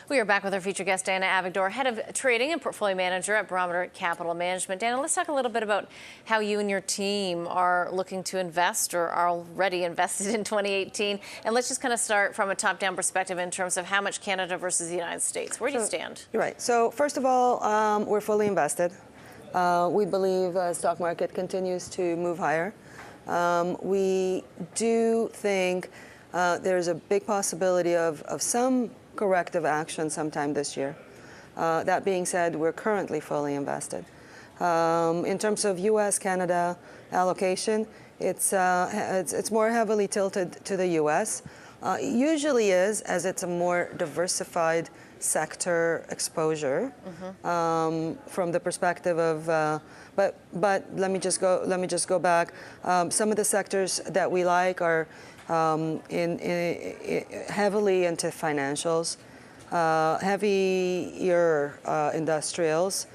We are back with our featured guest, Dana Avigdor, Head of Trading and Portfolio Manager at Barometer Capital Management. Dana, let's talk a little bit about how you and your team are looking to invest or are already invested in 2018. And let's just kind of start from a top-down perspective in terms of how much Canada versus the United States. Where do you stand? You're right. So first of all, we're fully invested. We believe the stock market continues to move higher. We do think there's a big possibility of some corrective action sometime this year. That being said, we're currently fully invested. In terms of U.S.-Canada allocation, it's more heavily tilted to the U.S. Usually is, as it's a more diversified sector exposure from the perspective of. But let me just go back. Some of the sectors that we like are heavily into financials, heavier industrials,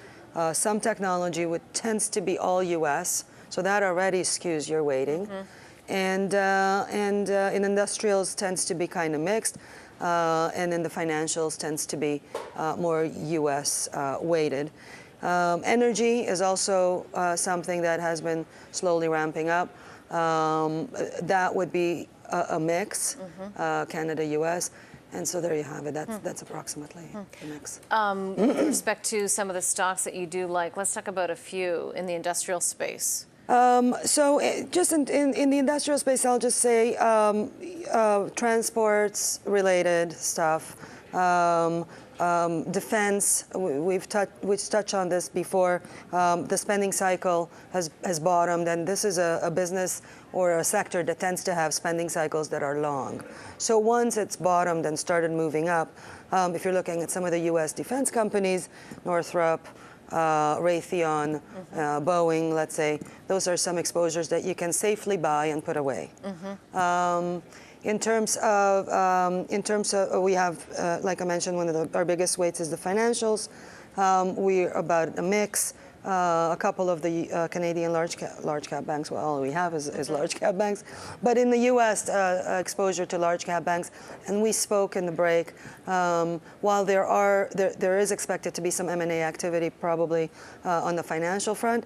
some technology which tends to be all U.S., so that already skews your weighting, and in industrials tends to be kind of mixed, and in the financials tends to be more U.S. weighted. Energy is also something that has been slowly ramping up. That would be a mix, Canada, U.S., and so there you have it. That's approximately the mix. With respect to some of the stocks that you do like, let's talk about a few in the industrial space. Just in the industrial space, I'll just say transports related stuff. Defense, we've touched on this before. The spending cycle has bottomed, and this is a business or a sector that tends to have spending cycles that are long. So once it's bottomed and started moving up, if you're looking at some of the U.S. defense companies, Northrop, Raytheon, Boeing, let's say, those are some exposures that you can safely buy and put away. In terms of, we have, like I mentioned, one of our biggest weights is the financials. We're about a mix. A couple of the Canadian large cap banks, well, all we have is large cap banks. But in the U.S., exposure to large cap banks, and we spoke in the break, while there is expected to be some M&A activity probably on the financial front,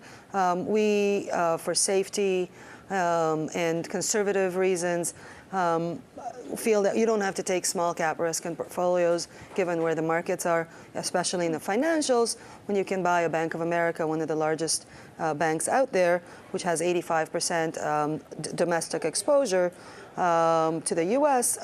we, for safety and conservative reasons, feel that you don't have to take small cap risk in portfolios given where the markets are, especially in the financials, when you can buy a Bank of America, one of the largest banks out there, which has 85% domestic exposure to the U.S.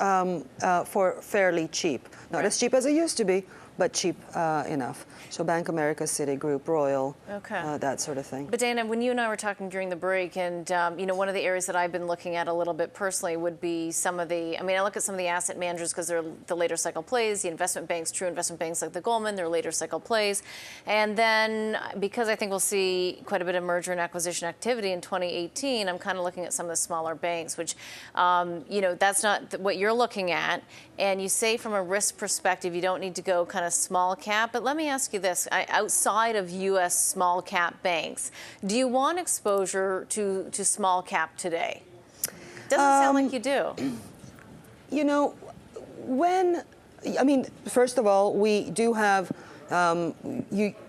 For fairly cheap. Not as cheap as it used to be, but cheap enough. So Bank of America, Citigroup, Royal, that sort of thing. But Dana, when you and I were talking during the break, and you know, one of the areas that I've been looking at a little bit personally would be some of the, I look at some of the asset managers because they're the later cycle plays, the investment banks, true investment banks like the Goldman, they're later cycle plays. And then because I think we'll see quite a bit of merger and acquisition activity in 2018, I'm kind of looking at some of the smaller banks, which, you know, that's not what you're looking at. And you say from a risk perspective, you don't need to go kind of small cap, but let me ask you this, outside of U.S. small cap banks, do you want exposure to small cap today? Doesn't sound like you do. You know, first of all, we do have,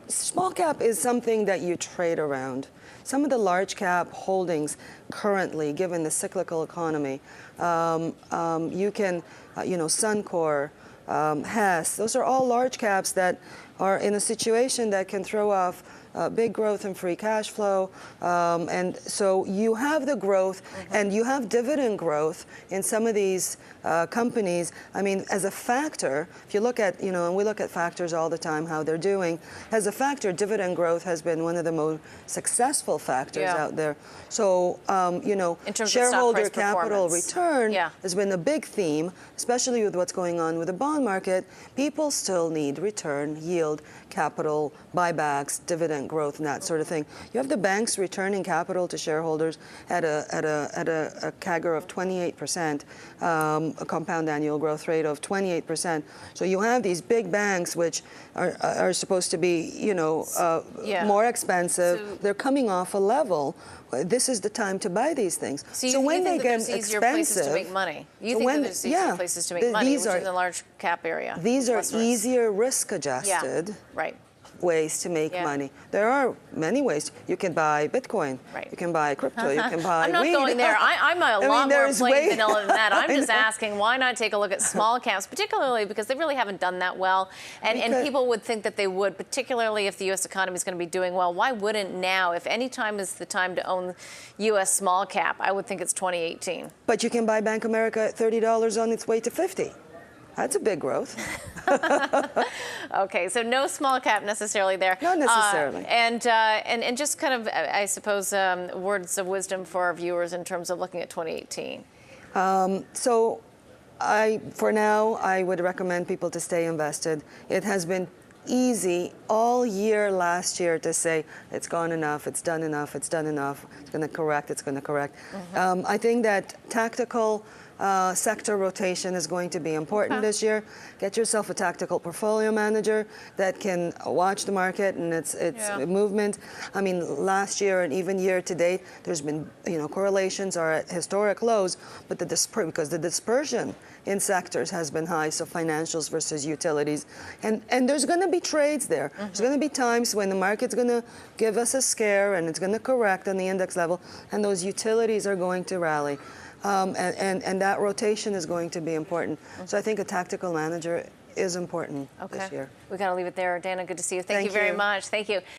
small cap is something that you trade around. Some of the large cap holdings currently, given the cyclical economy, you can, Suncor, Hess, those are all large caps that are in a situation that can throw off big growth and free cash flow, and so you have the growth and you have dividend growth in some of these companies. As a factor, if you look at, and we look at factors all the time, how they're doing, as a factor, dividend growth has been one of the most successful factors out there. So, shareholder capital return has been a big theme, especially with what's going on with the bond market. People still need return, yield, yield, capital, buybacks, dividend growth, and that sort of thing. You have the banks returning capital to shareholders at a CAGR of 28%, a compound annual growth rate of 28%. So you have these big banks which are supposed to be, more expensive. So, they're coming off a level. This is the time to buy these things. So when they get expensive, easier places to make money. You think that there's easier places to make money, which is in the large cap area. These are easier risk-adjusted ways to make money. There are many ways. You can buy Bitcoin. You can buy crypto. You can buy I'm not weed. going there. I'm a lot more plain vanilla than that. I'm just asking, why not take a look at small caps, particularly because they really haven't done that well. And people would think that they would, particularly if the U.S. economy is going to be doing well. Why wouldn't now? If any time is the time to own U.S. small cap, I would think it's 2018. But you can buy Bank of America at $30 on its way to 50. That's a big growth. Okay, so no small cap necessarily there. Not necessarily. And just kind of, I suppose, words of wisdom for our viewers in terms of looking at 2018. So for now, I would recommend people to stay invested. It has been easy all year last year to say it's gone enough, it's done enough, it's done enough, it's going to correct, it's going to correct. I think that tactical sector rotation is going to be important this year. Get yourself a tactical portfolio manager that can watch the market and its movement. I mean, last year and even year to date, there's been correlations are at historic lows, but because the dispersion in sectors has been high, so financials versus utilities, and there's going to be trades there. There's going to be times when the market's going to give us a scare and it's going to correct on the index level, and those utilities are going to rally. And that rotation is going to be important. So I think a tactical manager is important this year. We got to leave it there. Dana, good to see you. Thank you very much. Thank you.